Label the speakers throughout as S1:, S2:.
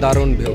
S1: দারুণ ভিউ।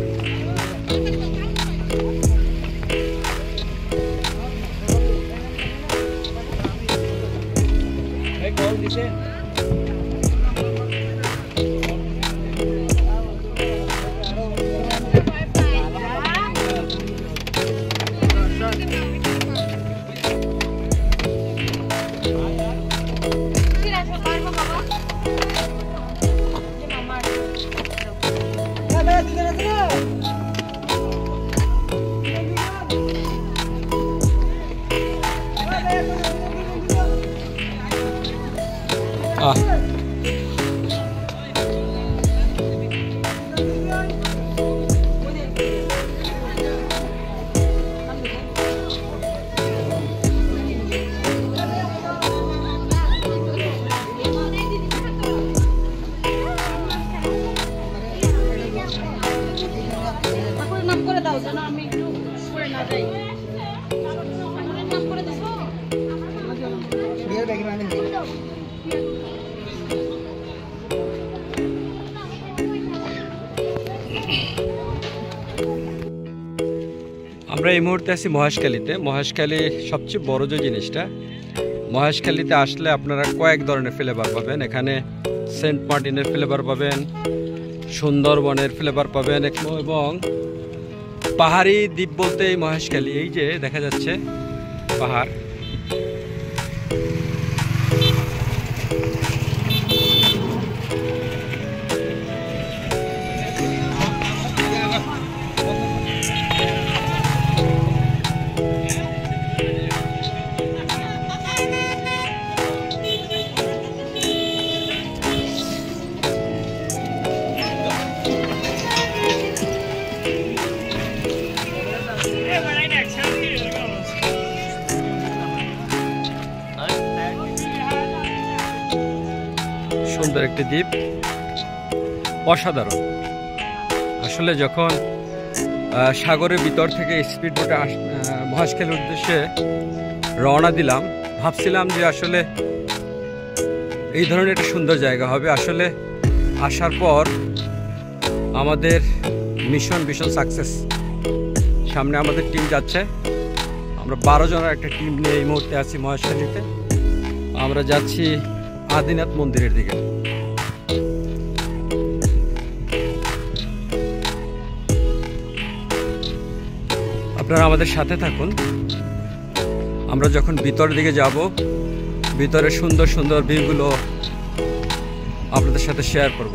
S1: আমরা এই মুহূর্তে আছি মহেশখালীতে। মহেশখালী সবচেয়ে বড় যে জিনিসটা, মহেশখালীতে আসলে আপনারা কয়েক ধরনের ফ্লেভার পাবেন। এখানে সেন্ট মার্টিনের ফ্লেভার পাবেন, সুন্দরবনের ফ্লেভার পাবেন, এবং পাহাড়ি দ্বীপ বলতে এই মহেশখালী, এই যে দেখা যাচ্ছে পাহাড়। সুন্দর একটি দ্বীপ, অসাধারণ। আসলে যখন সাগরের ভিতর থেকে স্পিড বোটে মহেশখালীর উদ্দেশ্যে রওনা দিলাম, ভাবছিলাম যে আসলে এই ধরনের একটা সুন্দর জায়গা হবে। আসলে আসার পর আমাদের মিশন সাকসেস। সামনে আমাদের টিম যাচ্ছে, আমরা 12 জনের একটা টিম নিয়ে এই মুহূর্তে আছি মহেশখালীতে। আমরা যাচ্ছি আদিনাথ মন্দিরের দিকে। আপনারা আমাদের সাথে থাকুন। আমরা যখন ভিতরের দিকে যাব, ভিতরে সুন্দর সুন্দর ভিউগুলো আপনাদের সাথে শেয়ার করব।